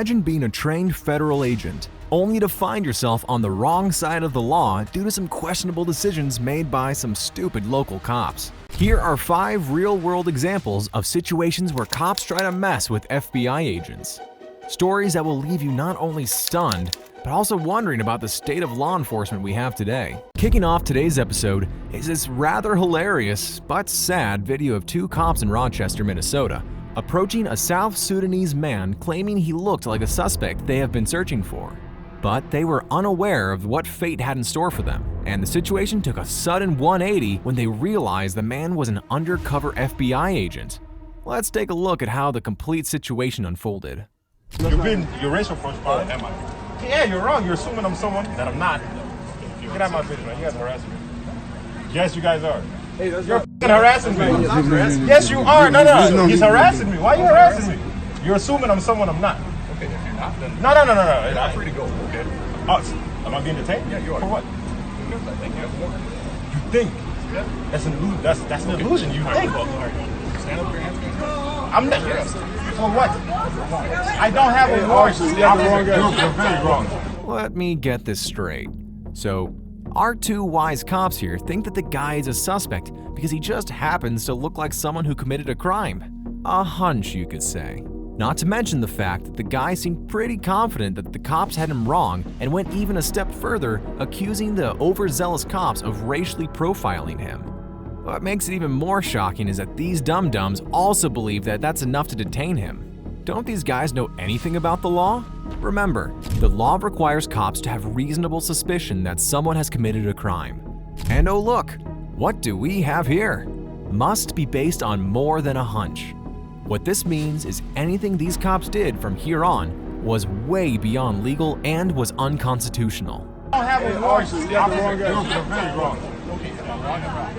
Imagine being a trained federal agent, only to find yourself on the wrong side of the law due to some questionable decisions made by some stupid local cops. Here are 5 real-world examples of situations where cops try to mess with FBI agents. Stories that will leave you not only stunned, but also wondering about the state of law enforcement we have today. Kicking off today's episode is this rather hilarious but sad video of 2 cops in Rochester, Minnesota, approaching a South Sudanese man claiming he looked like a suspect they have been searching for. But they were unaware of what fate had in store for them, and the situation took a sudden 180 when they realized the man was an undercover FBI agent. Let's take a look at how the complete situation unfolded. You're racial profile. Am I? Yeah, you're wrong. You're assuming I'm someone that I'm not. Get out of my face, man. You guys are harassing me. Yes, you guys are. Hey, you're f***ing harassing me. Yes, you are. No. He's harassing me. Why are you harassing me? You're assuming I'm someone I'm not. Okay, if you're not, then No. you're not free to go. Okay. Oh, am I being detained? Yeah, you are. For what? Because I think you have a warrant. You think? Yeah. That's an illusion. That's an illusion. You All right, think? well, all right. Stand up with your hands behind I'm not. Yes. For what? I don't have a warrant. You're very wrong. Let me get this straight. So, our 2 wise cops here think that the guy is a suspect because he just happens to look like someone who committed a crime. A hunch, you could say. Not to mention the fact that the guy seemed pretty confident that the cops had him wrong and went even a step further, accusing the overzealous cops of racially profiling him. What makes it even more shocking is that these dum-dums also believe that that's enough to detain him. Don't these guys know anything about the law? Remember, the law requires cops to have reasonable suspicion that someone has committed a crime. And oh look, what do we have here? Must be based on more than a hunch. What this means is anything these cops did from here on was way beyond legal and was unconstitutional. I don't have a warrant. You're very wrong.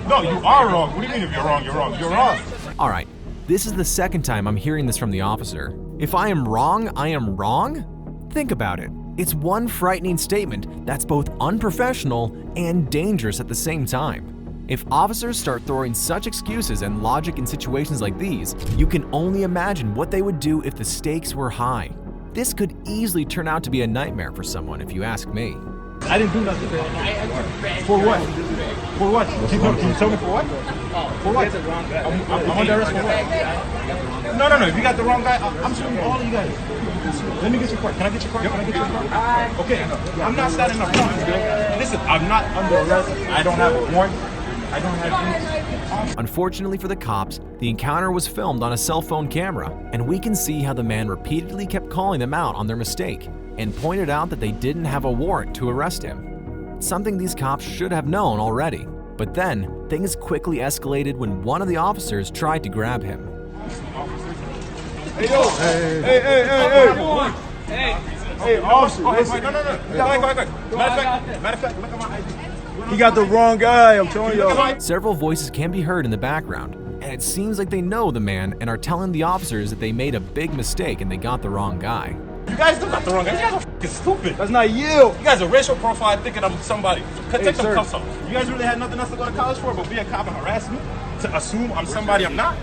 No, you are wrong. What do you mean if you're wrong? You're wrong. You're wrong. Alright, this is the second time I'm hearing this from the officer. If I am wrong, I am wrong? Think about it. It's one frightening statement that's both unprofessional and dangerous at the same time. If officers start throwing such excuses and logic in situations like these, you can only imagine what they would do if the stakes were high. This could easily turn out to be a nightmare for someone, if you ask me. I didn't do nothing. For what? For what? Can you tell me for what? For what? I'm under arrest for what? No. If you got the wrong guy, I'm suing all of you guys. Let me get your card. Can I get your card? Can I get your card? Okay. I'm not standing up front. Listen, I'm not under arrest. I don't have a warrant. I don't have any. Unfortunately for the cops, the encounter was filmed on a cell phone camera, and we can see how the man repeatedly kept calling them out on their mistake and pointed out that they didn't have a warrant to arrest him. Something these cops should have known already. But then, things quickly escalated when one of the officers tried to grab him. Hey, yo. Hey, officer. Listen. No. Matter of fact, look at my ID. He got the wrong guy, I'm telling you. Several voices can be heard in the background, and it seems like they know the man and are telling the officers that they made a big mistake and they got the wrong guy. You guys do got the wrong guy. You guys are f***ing stupid. That's not you. You guys are racial profile thinking I'm somebody. Take some sir. cuffs off. You guys really had nothing else to go to college for but be a cop and harass me? To assume I'm somebody I'm not?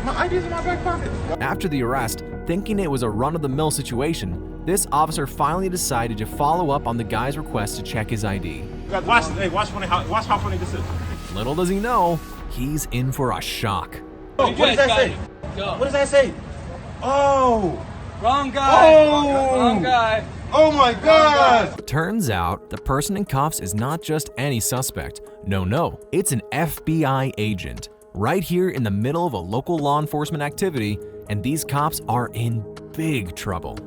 My ID's in my back pocket. After the arrest, thinking it was a run-of-the-mill situation, this officer finally decided to follow up on the guy's request to check his ID. Watch how funny this is. Little does he know, he's in for a shock. Oh, what does that say? What does that say? Oh! Wrong guy. Oh! Wrong guy. Oh my God! Turns out, the person in cuffs is not just any suspect. No, it's an FBI agent, right here in the middle of a local law enforcement activity, and these cops are in big trouble.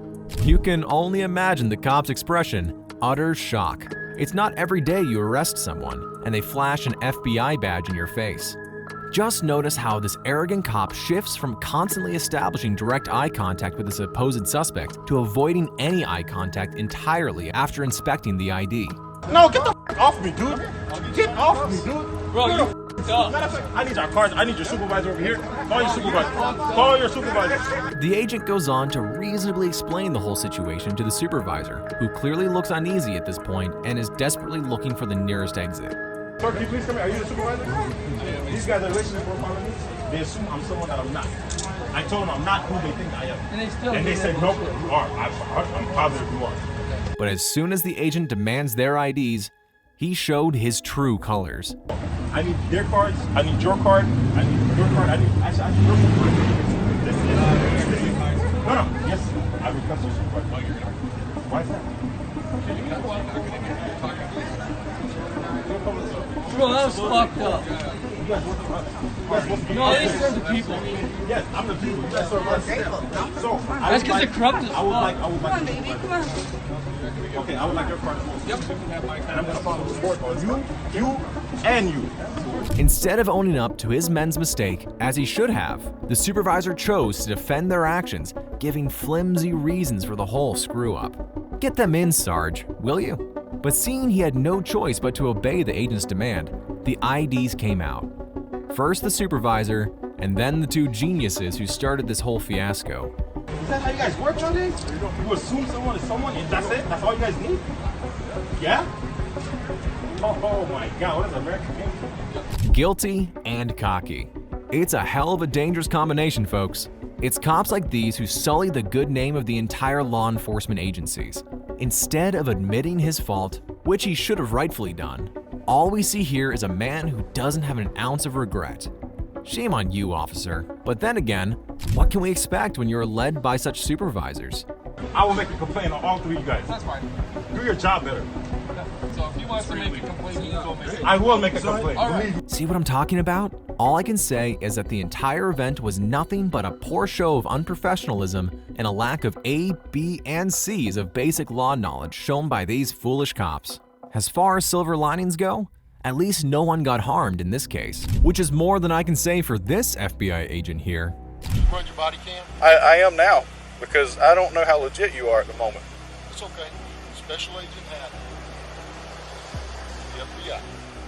You can only imagine the cop's expression, utter shock. It's not every day you arrest someone, and they flash an FBI badge in your face. Just notice how this arrogant cop shifts from constantly establishing direct eye contact with the supposed suspect to avoiding any eye contact entirely after inspecting the ID. No, get the f off me, dude. Get off me, dude. Bro, you up. Matter of fact, I need our cards. I need your supervisor over here. Call your supervisor. Call your supervisor. The agent goes on to reasonably explain the whole situation to the supervisor, who clearly looks uneasy at this point and is desperately looking for the nearest exit. Sir, can you please come here? Are you the supervisor? These guys are racist profiling me. They assume I'm someone that I'm not. I told them I'm not who they think I am. And they said, nope, you are. I'm positive you are. But as soon as the agent demands their IDs, he showed his true colors. I need their cards. I need your card. I need your card. I need your card. This is. No. Yes, I request your card. Why is that? Bro, that was fucked up. No, these are the people. Yes, I'm the people. You guys serve us. So That's because they're corrupt as fuck. I would like. Come on, baby. Come on. Okay, I would like your card. Yep. And I'm gonna follow the report on you, and you. Instead of owning up to his men's mistake, as he should have, the supervisor chose to defend their actions, giving flimsy reasons for the whole screw-up. Get them in, Sarge, will you? But seeing he had no choice but to obey the agent's demand, the IDs came out. First the supervisor, and then the two geniuses who started this whole fiasco. Is that how you guys work nowadays? You assume someone is someone, and that's it? That's all you guys need? Yeah? Oh my God, what is American game? Guilty and cocky. It's a hell of a dangerous combination, folks. It's cops like these who sully the good name of the entire law enforcement agencies. Instead of admitting his fault, which he should have rightfully done, all we see here is a man who doesn't have an ounce of regret. Shame on you, officer. But then again, what can we expect when you're led by such supervisors? I will make a complaint on all three of you guys. That's fine. Do your job better. So if he wants to make a complaint, you can go make it. I will make a complaint. All right. See what I'm talking about? All I can say is that the entire event was nothing but a poor show of unprofessionalism and a lack of A, B, and C's of basic law knowledge shown by these foolish cops. As far as silver linings go, at least no one got harmed in this case, which is more than I can say for this FBI agent here. Run your body cam? I am now, because I don't know how legit you are at the moment. It's okay. Special Agent Haddon. The FBI.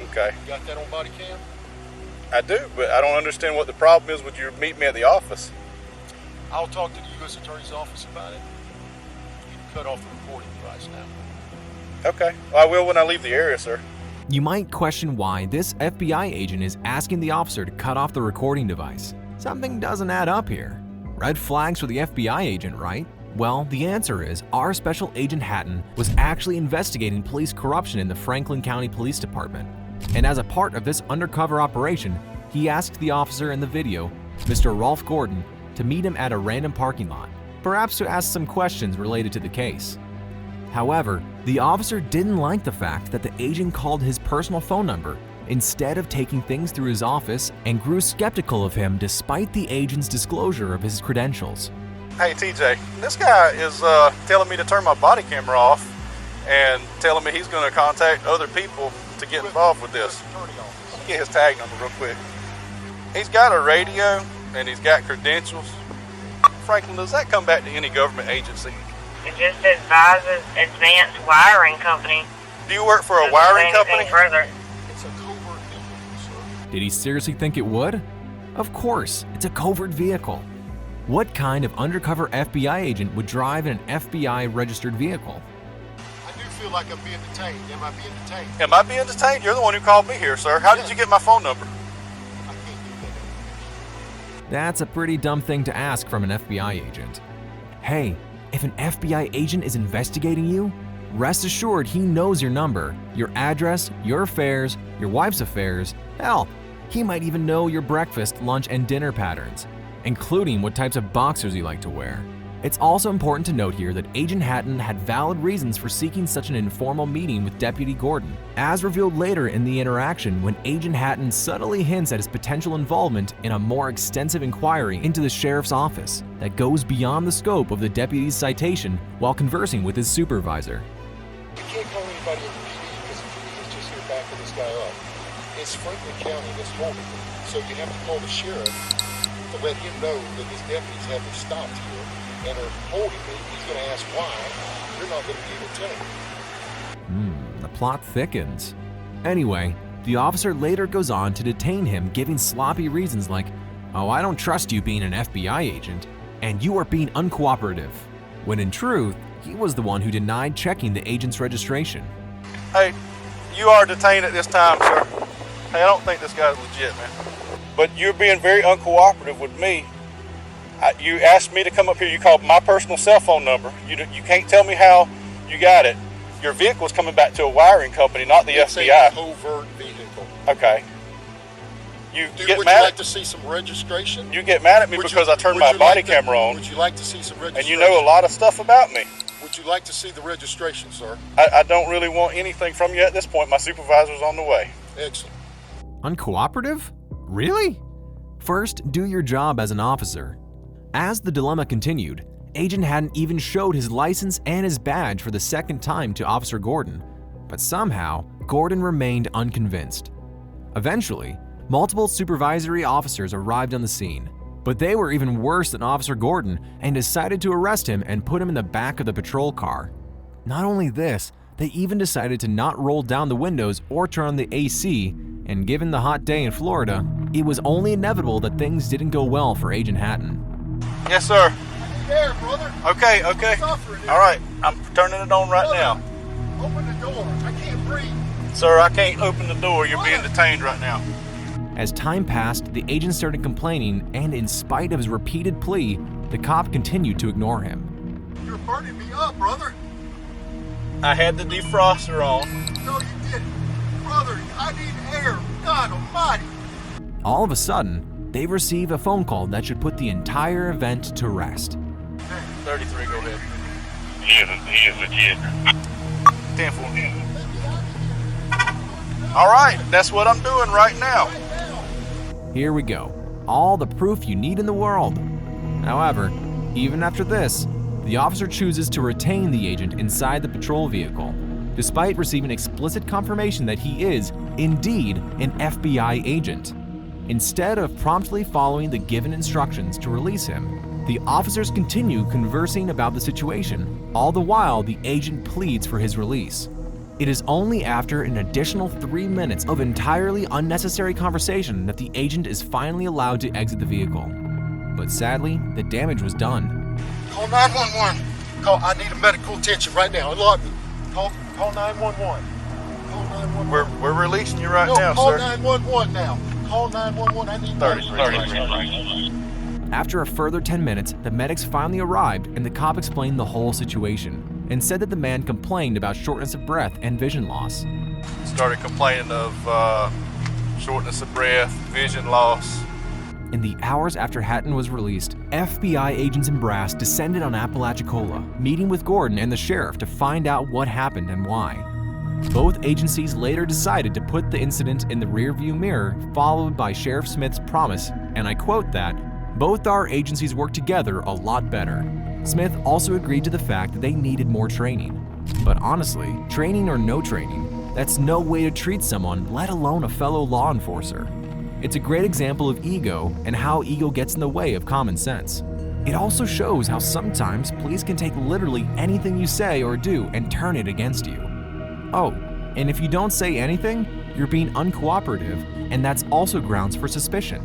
Okay. You got that on body cam? I do, but I don't understand what the problem is with you meet me at the office. I'll talk to the U.S. Attorney's Office about it. You can cut off the recording device now. Okay. Well, I will when I leave the area, sir. You might question why this FBI agent is asking the officer to cut off the recording device. Something doesn't add up here. Red flags for the FBI agent, right? Well, the answer is our Special Agent Hatton was actually investigating police corruption in the Franklin County Police Department. And as a part of this undercover operation, he asked the officer in the video, Mr. Rolf Gordon, to meet him at a random parking lot, perhaps to ask some questions related to the case. However, the officer didn't like the fact that the agent called his personal phone number instead of taking things through his office and grew skeptical of him despite the agent's disclosure of his credentials. Hey, TJ, this guy is telling me to turn my body camera off and telling me he's going to contact other people to get involved with this. Let me get his tag number real quick. He's got a radio and he's got credentials. Franklin, does that come back to any government agency? It just says Advanced Wiring Company. Do you work for a Doesn't wiring say anything company? Further. It's a covert vehicle, sir. Did he seriously think it would? Of course, it's a covert vehicle. What kind of undercover FBI agent would drive in an FBI-registered vehicle? I do feel like I'm being detained. Am I being detained? Am I being detained? You're the one who called me here, sir. How did you get my phone number? I can't do that. That's a pretty dumb thing to ask from an FBI agent. Hey, if an FBI agent is investigating you, rest assured he knows your number, your address, your affairs, your wife's affairs. Hell, he might even know your breakfast, lunch, and dinner patterns, including what types of boxers you like to wear. It's also important to note here that Agent Hatton had valid reasons for seeking such an informal meeting with Deputy Gordon, as revealed later in the interaction when Agent Hatton subtly hints at his potential involvement in a more extensive inquiry into the sheriff's office that goes beyond the scope of the deputy's citation while conversing with his supervisor. You can't call anybody in the PD because the PD is just here backing this guy up. It's Franklin County that's holding him. So you have to call the sheriff to let him know that his deputies have been stopped here and are holding me. He's going to ask why. You're not going to be able to tell him. The plot thickens. Anyway, the officer later goes on to detain him, giving sloppy reasons like, "Oh, I don't trust you being an FBI agent, and you are being uncooperative," when in truth, he was the one who denied checking the agent's registration. Hey, you are detained at this time, sir. Hey, I don't think this guy's legit, man. But you're being very uncooperative with me. You asked me to come up here. You called my personal cell phone number. You can't tell me how you got it. Your vehicle is coming back to a wiring company, not the It's FBI. a covert vehicle. Okay. You Would get you mad. like to see some registration? You get mad at me because I turned my body camera on, Would you like to see some registration? and you know a lot of stuff about me. Would you like to see the registration, sir? I don't really want anything from you at this point. My supervisor's on the way. Excellent. Uncooperative? Really? First, do your job as an officer. As the dilemma continued, Agent hadn't even showed his license and his badge for the second time to Officer Gordon, but somehow, Gordon remained unconvinced. Eventually, multiple supervisory officers arrived on the scene, but they were even worse than Officer Gordon and decided to arrest him and put him in the back of the patrol car. Not only this, they even decided to not roll down the windows or turn on the AC, and given the hot day in Florida, it was only inevitable that things didn't go well for Agent Hatton. Yes, sir. There, brother. Okay. All right. I'm turning it on right now. Open the door. I can't breathe. Sir, I can't open the door. You're being detained right now. As time passed, the agent started complaining, and in spite of his repeated plea, the cop continued to ignore him. You're burning me up, brother. I had the defroster on. No, you didn't. Brother, I need air. God almighty. All of a sudden, they receive a phone call that should put the entire event to rest. 33, go ahead. He is legit. 10-4. All right, that's what I'm doing right now. Here we go. All the proof you need in the world. However, even after this, the officer chooses to retain the agent inside the patrol vehicle, despite receiving explicit confirmation that he is, indeed, an FBI agent. Instead of promptly following the given instructions to release him, the officers continue conversing about the situation. All the while, the agent pleads for his release. It is only after an additional 3 minutes of entirely unnecessary conversation that the agent is finally allowed to exit the vehicle. But sadly, the damage was done. Call 911. I need a medical attention right now. Unlock me. Call 911. Call 911. We're releasing you right No, now, call sir. 911 now. Call 911. I need 33. After a further 10 minutes, the medics finally arrived and the cop explained the whole situation and said that the man complained about shortness of breath and vision loss. Started complaining of shortness of breath, vision loss. In the hours after Hatton was released, FBI agents in brass descended on Apalachicola, meeting with Gordon and the sheriff to find out what happened and why. Both agencies later decided to put the incident in the rearview mirror, followed by Sheriff Smith's promise, and I quote that, "Both our agencies work together a lot better." Smith also agreed to the fact that they needed more training. But honestly, training or no training, that's no way to treat someone, let alone a fellow law enforcer. It's a great example of ego and how ego gets in the way of common sense. It also shows how sometimes police can take literally anything you say or do and turn it against you. Oh, and if you don't say anything, you're being uncooperative, and that's also grounds for suspicion.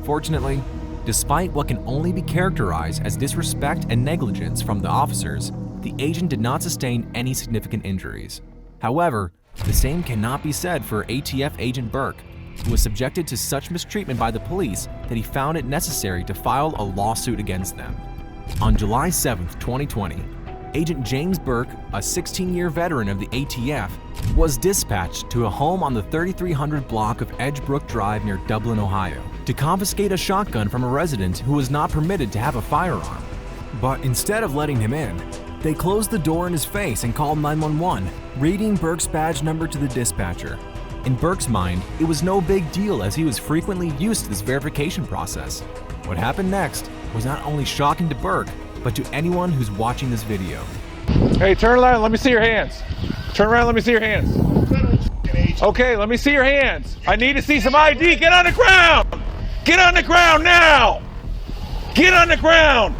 Fortunately, despite what can only be characterized as disrespect and negligence from the officers, the agent did not sustain any significant injuries. However, the same cannot be said for ATF agent Burke, who was subjected to such mistreatment by the police that he found it necessary to file a lawsuit against them. On July 7, 2020, Agent James Burke, a 16-year veteran of the ATF, was dispatched to a home on the 3300 block of Edgebrook Drive near Dublin, Ohio, to confiscate a shotgun from a resident who was not permitted to have a firearm. But instead of letting him in, they closed the door in his face and called 911, reading Burke's badge number to the dispatcher. In Burke's mind, it was no big deal as he was frequently used to this verification process. What happened next was not only shocking to Burke, but to anyone who's watching this video. Hey, turn around. Let me see your hands. Turn around. Let me see your hands. Okay, let me see your hands. I need to see some ID. Get on the ground. Get on the ground now. Get on the ground.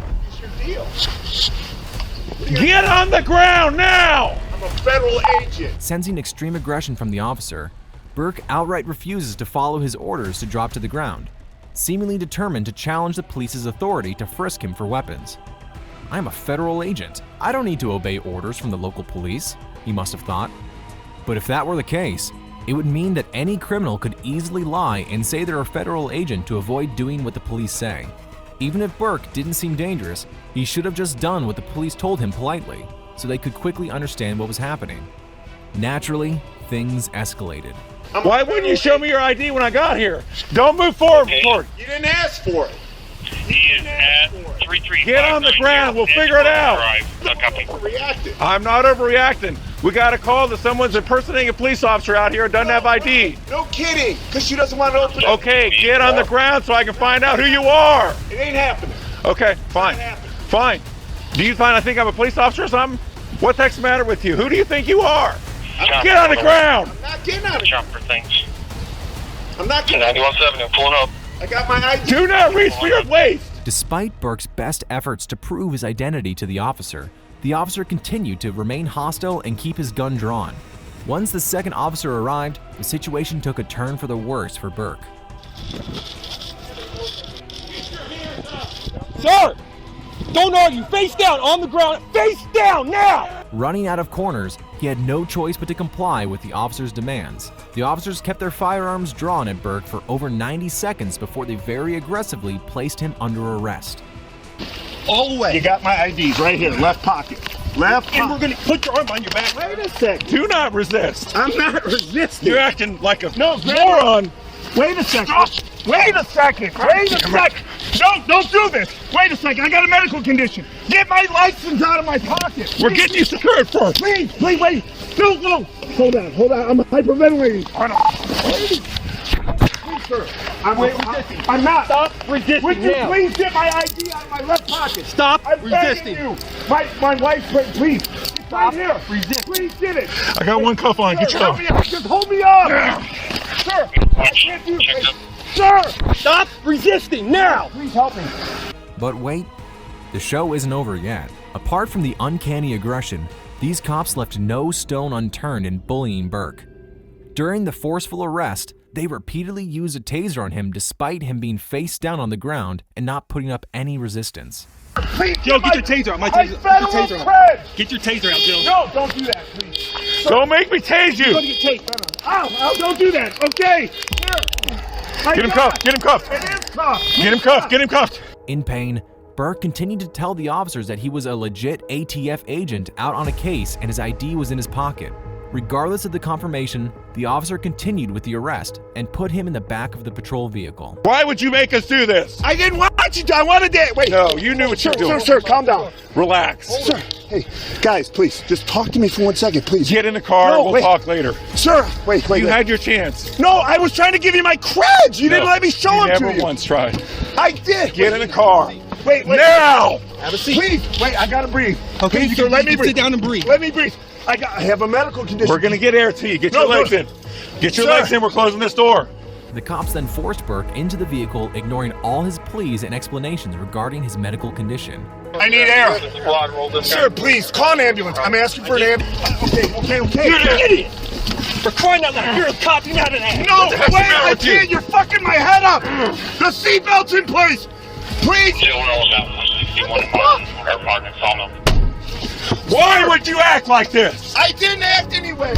Get on the ground now. I'm a federal agent. Sensing extreme aggression from the officer, Burke outright refuses to follow his orders to drop to the ground, seemingly determined to challenge the police's authority to frisk him for weapons. "I'm a federal agent. I don't need to obey orders from the local police," he must have thought. But if that were the case, it would mean that any criminal could easily lie and say they're a federal agent to avoid doing what the police say. Even if Burke didn't seem dangerous, he should have just done what the police told him politely, so they could quickly understand what was happening. Naturally, things escalated. Why wouldn't you show me your ID when I got here? Don't move forward. You didn't ask for it. He is at 335. Get on the ground. We'll figure it out. Reacted. I'm not overreacting. We got a call that someone's impersonating a police officer out here and doesn't have ID. No kidding, because she doesn't want to open it. Okay, get on the ground so I can find out who you are. It ain't happening. Okay, fine. Fine. Do you find I think I'm a police officer or something? What the heck's the matter with you? Who do you think you are? Get on the ground. I'm not getting out of Jump for things. I'm not getting out 91.7 and pulling up. I got my ID. Do not reach for your waist. Despite Burke's best efforts to prove his identity to the officer continued to remain hostile and keep his gun drawn. Once the second officer arrived, the situation took a turn for the worse for Burke. Sir, don't argue. Face down on the ground. Face down now. Running out of corners, he had no choice but to comply with the officer's demands. The officers kept their firearms drawn at Burke for over 90 seconds before they very aggressively placed him under arrest. All the way. You got my IDs right here, left pocket. Left pocket. And we're going to put your arm on your back. Wait a second. Do not resist. I'm not resisting. You're acting like a No, moron. Wait a second. Wait a second. Wait a second. No, don't do this. Wait a second. I got a medical condition. Get my license out of my pocket. We're getting you secured first. Please, wait. No. Hold on. I'm hyperventilating. Please, sir. I'm not. Stop resisting. Would you please get my ID out of my left pocket? Stop I'm resisting. begging you. My wife, please. Stop. Right here. Resist. Please get it. I got one cuff on. Get your Help me up. Just hold me up. Sir, I can't do this. Sir, Stop resisting now. please help me. But wait, the show isn't over yet. Apart from the uncanny aggression, these cops left no stone unturned in bullying Burke. During the forceful arrest, they repeatedly used a taser on him despite him being face down on the ground and not putting up any resistance. Please Joe, get your taser out. My taser. My Get your taser federal out. friend. Get your taser out, Joe. No, don't do that, please. Don't make me tase You're gonna you. get tased. Ow, don't do that. Okay. Here. Get him cuffed. Get him cuffed. It is cuffed. Get him cuffed. Get him cuffed. In pain, Burke continued to tell the officers that he was a legit ATF agent out on a case and his ID was in his pocket. Regardless of the confirmation, the officer continued with the arrest and put him in the back of the patrol vehicle. Why would you make us do this? I didn't want you to. I wanted to. Wait. No, you knew what you were doing. Sir, calm down. Relax. Sir, hey, guys, please, just talk to me for 1 second, please. Get in the car. No, We'll wait. talk later. Sir, wait. You had your chance. No, I was trying to give you my creds. You didn't No, let me show you them to never you. once tried. I did. Get in the car. Wait. Now. Have a seat. Please, wait. I gotta breathe. Okay, please, sir, let me breathe. sit down and breathe. Let me breathe. I have a medical condition. We're gonna get air to you. Get No, your legs no. in. Get your Sir. legs in. We're closing this door. The cops then forced Burke into the vehicle, ignoring all his pleas and explanations regarding his medical condition. I need air. Sir, please, call an ambulance. I'm asking for an ambulance. Okay. You're an idiot. For crying out loud, you're a cop. You're not an ass. No, What the heck's the wait, matter I with you? can't. You're fucking my head up. The seatbelt's in place. Please. Why would you act like this? I didn't act anyway.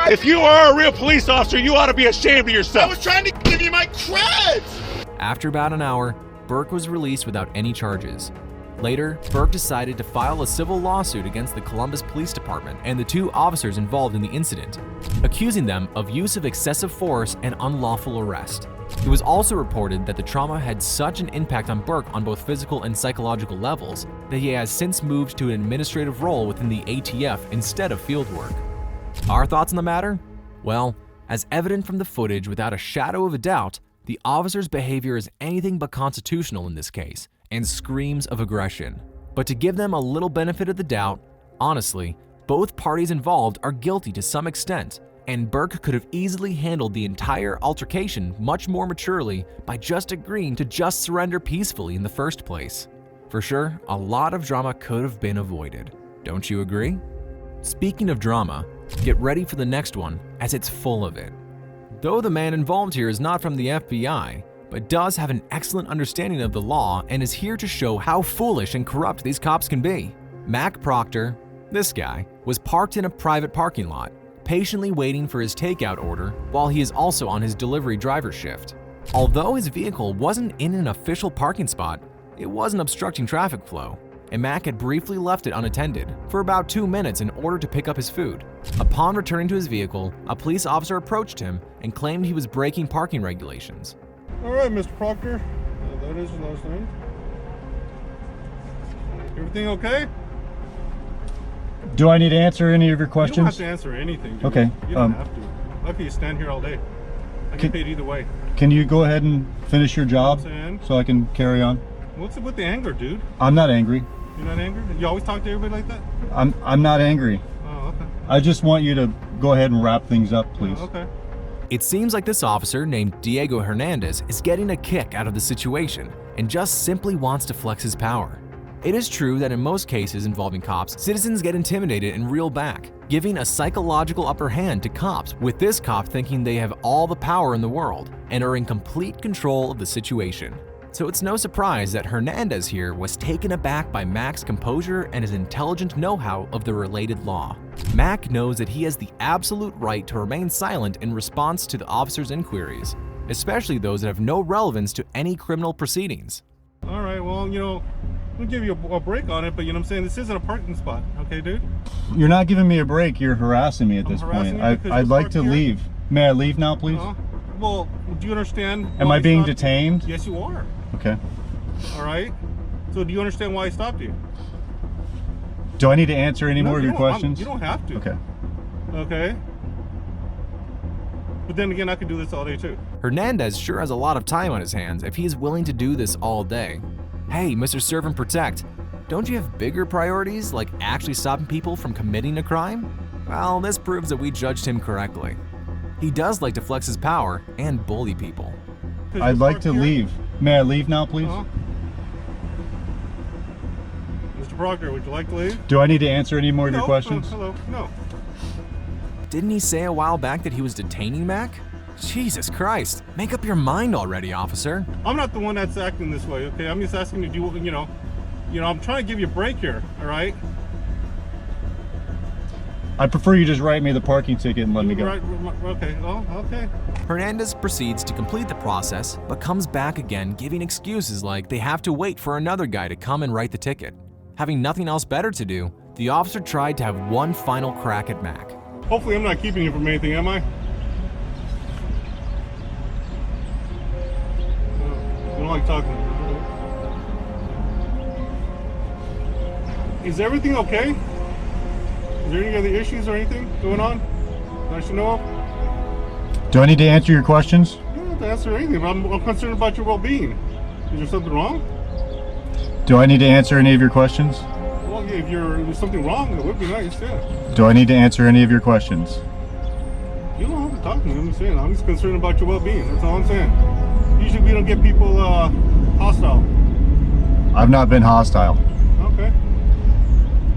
If you are a real police officer, you ought to be ashamed of I yourself. was trying to give you my creds. After about an hour, Burke was released without any charges. Later, Burke decided to file a civil lawsuit against the Columbus Police Department and the two officers involved in the incident, accusing them of use of excessive force and unlawful arrest. It was also reported that the trauma had such an impact on Burke on both physical and psychological levels that he has since moved to an administrative role within the ATF instead of field work. Our thoughts on the matter? Well, as evident from the footage without a shadow of a doubt, the officer's behavior is anything but constitutional in this case and screams of aggression. But to give them a little benefit of the doubt, honestly, both parties involved are guilty to some extent, and Burke could have easily handled the entire altercation much more maturely by just agreeing to just surrender peacefully in the first place. For sure, a lot of drama could have been avoided. Don't you agree? Speaking of drama, get ready for the next one, as it's full of it. Though the man involved here is not from the FBI, but does have an excellent understanding of the law and is here to show how foolish and corrupt these cops can be. Mac Proctor, this guy, was parked in a private parking lot, patiently waiting for his takeout order while he is also on his delivery driver shift. Although his vehicle wasn't in an official parking spot, It wasn't obstructing traffic flow, and Mac had briefly left it unattended for about 2 minutes in order to pick up his food. Upon returning to his vehicle, a police officer approached him and claimed he was breaking parking regulations. All right, Mr. Proctor. That is your last name. Everything okay? Do I need to answer any of your You don't questions? have to answer anything, dude. Okay, You don't have to. Lucky you stand here all day. I get paid either way. Can you go ahead and finish your job Saying? so I can carry on? What's up with the anger, dude? I'm not angry. You're not angry? You always talk to everybody like that? I'm not angry. Oh, okay. I just want you to go ahead and wrap things up, please. Oh, okay. It seems like this officer named Diego Hernandez is getting a kick out of the situation and just simply wants to flex his power. It is true that in most cases involving cops, citizens get intimidated and reel back, giving a psychological upper hand to cops, with this cop thinking they have all the power in the world and are in complete control of the situation. So it's no surprise that Hernandez here was taken aback by Mac's composure and his intelligent know-how of the related law. Mac knows that he has the absolute right to remain silent in response to the officer's inquiries, especially those that have no relevance to any criminal proceedings. All right, well, you know, we'll give you a break on it, but you know what I'm saying? This isn't a parking spot, okay, dude? You're not giving me a break. You're harassing me at this harassing point. you because I'd you're like parked to here? leave. May I leave now, please? Well, do you understand? Am why I being stopped you? detained? Yes, you are. Okay. All right. So do you understand why I stopped you? Do I need to answer any more of your you don't- questions? You don't have to. Okay. Okay. But then again, I could do this all day too. Hernandez sure has a lot of time on his hands if he is willing to do this all day. Hey, Mr. Serve and Protect, don't you have bigger priorities like actually stopping people from committing a crime? Well, this proves that we judged him correctly. He does like to flex his power and bully people. I'd like to leave. May I leave now, please? Mr. Proctor, would you like to leave? Do I need to answer any more of your No, questions? Hello. No. Didn't he say a while back that he was detaining Mac? Jesus Christ, make up your mind already, officer. I'm not the one that's acting this way, okay? I'm just asking you to do, you know, I'm trying to give you a break here, all right? I'd prefer you just write me the parking ticket and let me go. Right, okay, oh, okay. Hernandez proceeds to complete the process, but comes back again giving excuses like they have to wait for another guy to come and write the ticket. Having nothing else better to do, the officer tried to have one final crack at Mac. Hopefully I'm not keeping you from anything, am I? I don't like talking. Is everything okay? Is there any other issues or anything going on that I should know of? Do I need to answer your questions? You don't have to answer anything, but I'm concerned about your well-being. Is there something wrong? Do I need to answer any of your questions? Well, yeah, if there's something wrong, it would be nice, yeah. Do I need to answer any of your questions? You don't have to talk to me, I'm just saying. I'm just concerned about your well-being, that's all I'm saying. Usually we don't get people hostile. I've not been hostile. Okay.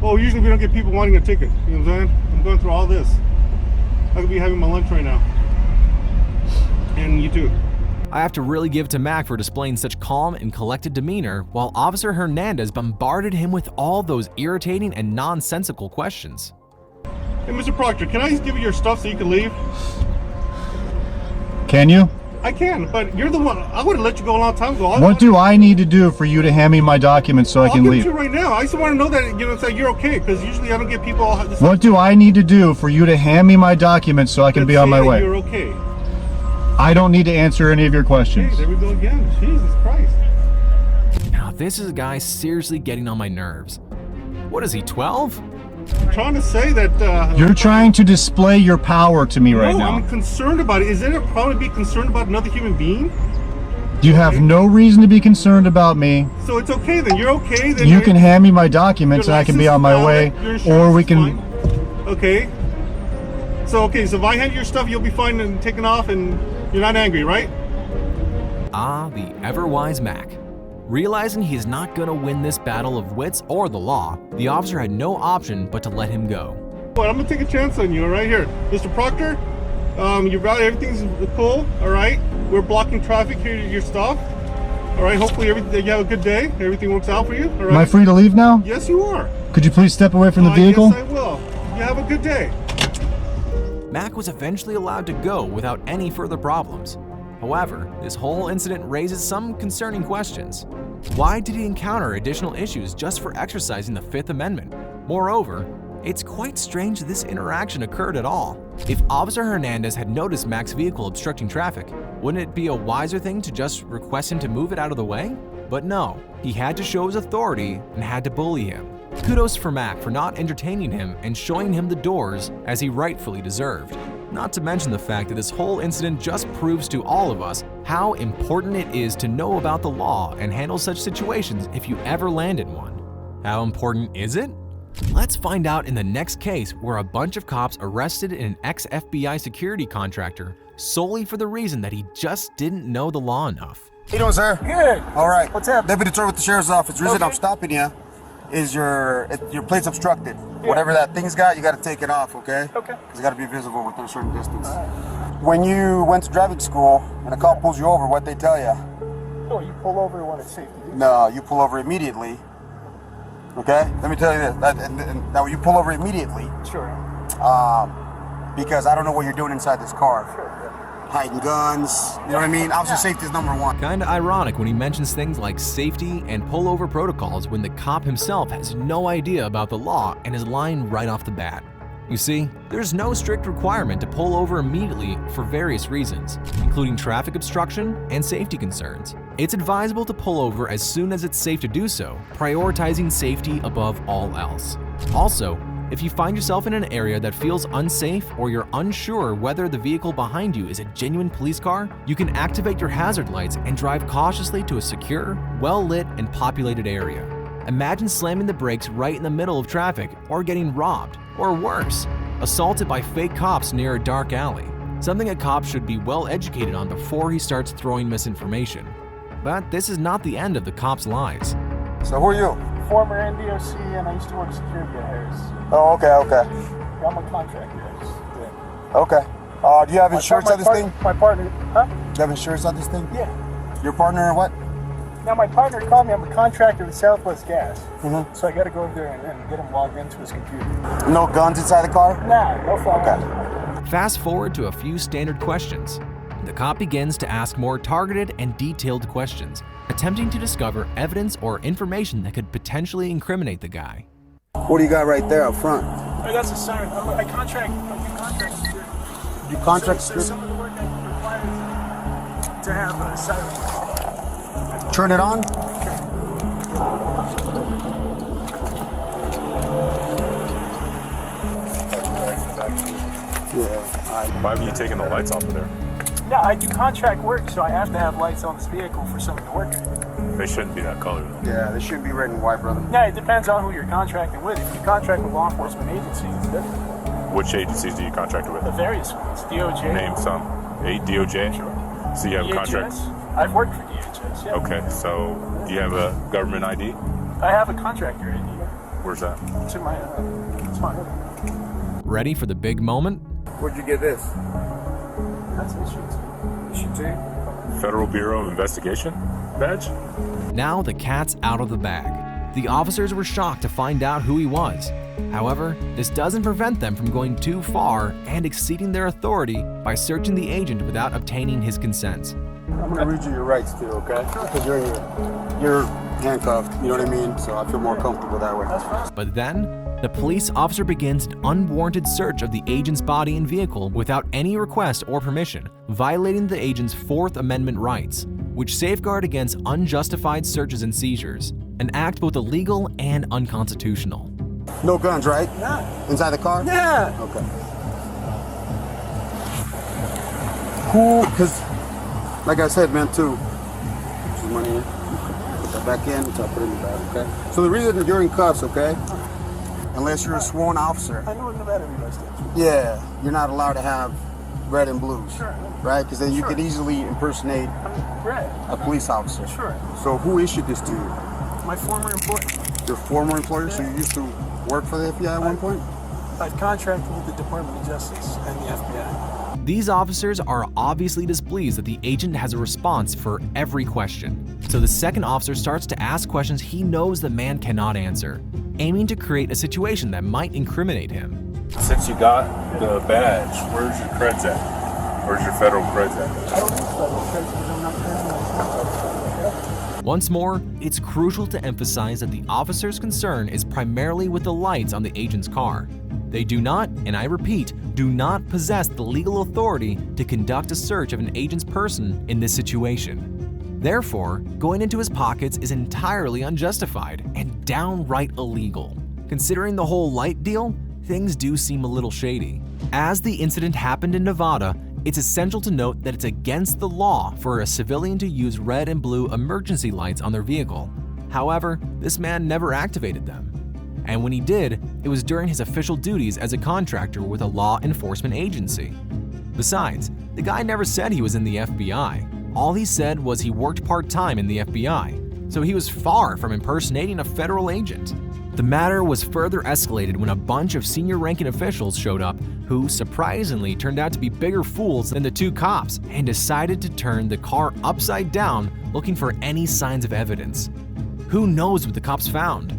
Well, usually we don't get people wanting a ticket. You know what I'm saying? I'm going through all this. I could be having my lunch right now. And you too. I have to really give to Mac for displaying such calm and collected demeanor while Officer Hernandez bombarded him with all those irritating and nonsensical questions. Hey, Mr. Proctor, can I just give you your stuff so you can leave? Can you? I can, but you're the one. I would have let you go a long time ago. What do I need to do for you to hand me my documents so I can I'll give leave? it to you right now. I just want to know that you're okay, because usually I don't get people all this. What do I need to do for you to hand me my documents so I can be on my way? You're okay. I don't need to answer any of your questions. Hey, there we go again. Jesus Christ. Now this is a guy seriously getting on my nerves. What is he, 12? I'm trying to say that. You're trying to display your power to me right no, now. I'm concerned about it. Is there a problem to be concerned about another human being? You have no reason to be concerned about me. So it's okay then. You're okay then. You can hand me my documents and I can be on my way, or we can. Okay. So so if I hand you your stuff, you'll be fine and taken off, and you're not angry, right? Ah, the ever-wise Mac. Realizing he is not going to win this battle of wits or the law, the officer had no option but to let him go. Well, I'm gonna take a chance on you, right here, Mr. Proctor. Everything's cool, all right. We're blocking traffic here to your stop. All right. Hopefully, you have a good day. Everything works out for you. All right. Am I free to leave now? Yes, you are. Could you please step away from the vehicle? Yes, I will. You have a good day. Mac was eventually allowed to go without any further problems. However, this whole incident raises some concerning questions. Why did he encounter additional issues just for exercising the Fifth Amendment? Moreover, it's quite strange that this interaction occurred at all. If Officer Hernandez had noticed Mac's vehicle obstructing traffic, wouldn't it be a wiser thing to just request him to move it out of the way? But no, he had to show his authority and had to bully him. Kudos for Mac for not entertaining him and showing him the doors as he rightfully deserved. Not to mention the fact that this whole incident just proves to all of us how important it is to know about the law and handle such situations if you ever land in one. How important is it? Let's find out in the next case where a bunch of cops arrested an ex-FBI security contractor solely for the reason that he just didn't know the law enough. How you doing, sir? Good. All right. What's up? Deputy Turner with the Sheriff's Office. The reason Okay. I'm stopping you is your plate's obstructed. Yeah. Whatever that thing's got, you got to take it off, okay? Okay. It's got to be visible within a certain distance. When you went to driving school and a cop pulls you over, what they tell you? Oh, you pull over when it's safe to do. No, you pull over immediately. Okay? Let me tell you this. Now, you pull over immediately. Sure. Because I don't know what you're doing inside this car. Sure. Hiding guns, you know what I mean? Officer safety is number one. Kinda ironic when he mentions things like safety and pullover protocols when the cop himself has no idea about the law and is lying right off the bat. You see, there's no strict requirement to pull over immediately for various reasons, including traffic obstruction and safety concerns. It's advisable to pull over as soon as it's safe to do so, prioritizing safety above all else. Also, if you find yourself in an area that feels unsafe or you're unsure whether the vehicle behind you is a genuine police car, you can activate your hazard lights and drive cautiously to a secure, well-lit, and populated area. Imagine slamming the brakes right in the middle of traffic or getting robbed, or worse, assaulted by fake cops near a dark alley. Something a cop should be well educated on before he starts throwing misinformation. But this is not the end of the cop's lies. So who are you? Former NDOC, and I used to work security at Harris. Oh, okay. I'm a contractor. Okay. Do you have insurance on this thing? My partner, huh? Do you have insurance on this thing? Yeah. Your partner or what? Now my partner called me. I'm a contractor with Southwest Gas. Mm-hmm. So I got to go over there and get him logged into his computer. No guns inside the car? Nah, no phone. Okay. Fast forward to a few standard questions. The cop begins to ask more targeted and detailed questions, attempting to discover evidence or information that could potentially incriminate the guy. What do you got right there up front? That's a siren. I contract security. You contract So security? some of the work I require to have a siren. Turn it on? Yeah. Why have you taken the lights off of there? Yeah, I do contract work, so I have to have lights on this vehicle for some of the work I do. They shouldn't be that color though. Yeah, they shouldn't be red and white, brother. Yeah, it depends on who you're contracting with. If you contract with law enforcement agencies, it's different. Which agencies do you contract with? The various ones. DOJ. Name some. DOJ? Sure. So you have a contract? DHS. I've worked for DHS, yeah. Okay, so do you have a government ID? I have a contractor ID. Where's that? It's in my hood. Ready for the big moment? Where'd you get this? That's an issue. Issue 2? Federal Bureau of Investigation badge? Now the cat's out of the bag. The officers were shocked to find out who he was. However, this doesn't prevent them from going too far and exceeding their authority by searching the agent without obtaining his consent. I'm gonna read you your rights too, okay? Because you're handcuffed, you know what I mean? So I feel more comfortable that way. But then, the police officer begins an unwarranted search of the agent's body and vehicle without any request or permission, violating the agent's Fourth Amendment rights, which safeguard against unjustified searches and seizures, an act both illegal and unconstitutional. No guns, right? Nah. Inside the car? Yeah. Okay. Who, because, like I said, man, too, put your money in, put that back in, which I'll put in the bag, okay? So the reason that you're in cuffs, okay, unless you're a sworn officer, I know in Nevada everybody does. yeah, you're not allowed to have red and blues, Sure. right? Because then you Sure. could easily impersonate Right. a police officer. Sure. So who issued this to you? My former employer. Your former employer? So you used to work for the FBI at one point? I've contracted with the Department of Justice and the FBI. These officers are obviously displeased that the agent has a response for every question. So the second officer starts to ask questions he knows the man cannot answer, aiming to create a situation that might incriminate him. Since you got the badge, where's your creds at? Where's your federal creds at? I don't need federal credit because I'm not criminal. Once more, it's crucial to emphasize that the officer's concern is primarily with the lights on the agent's car. They do not, and I repeat, do not possess the legal authority to conduct a search of an agent's person in this situation. Therefore, going into his pockets is entirely unjustified and downright illegal. Considering the whole light deal, things do seem a little shady. As the incident happened in Nevada, it's essential to note that it's against the law for a civilian to use red and blue emergency lights on their vehicle. However, this man never activated them. And when he did, it was during his official duties as a contractor with a law enforcement agency. Besides, the guy never said he was in the FBI. All he said was he worked part-time in the FBI, so he was far from impersonating a federal agent. The matter was further escalated when a bunch of senior-ranking officials showed up who surprisingly turned out to be bigger fools than the two cops and decided to turn the car upside down looking for any signs of evidence. Who knows what the cops found?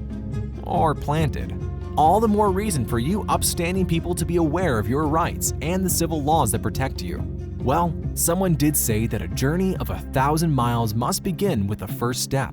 Or planted. All the more reason for you upstanding people to be aware of your rights and the civil laws that protect you. Well, someone did say that a journey of 1,000 miles must begin with the first step.